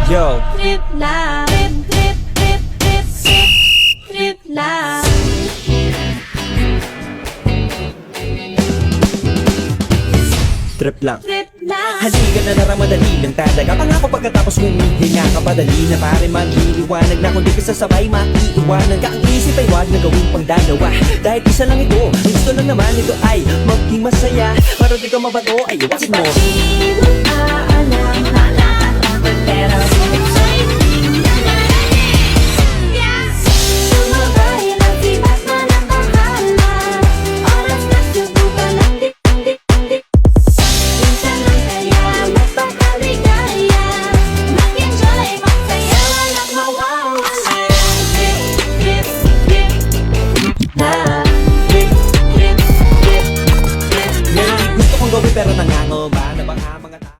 Yo, Trip lang, trip, trip, trip, trip, trip lang. trip lang. Trip lang. Halika na lang madali ng talaga. Pangako pagkatapos humihinga ka padali na pare magliliwanag na kung di ka sasabay maiiwanan ka. Ang isip ay wag na gawing pangdalawa dahil isa lang ito. Ang gusto lang naman ito ay maging masaya. Para di ka mabato ay iwas mo. Ipag-iwan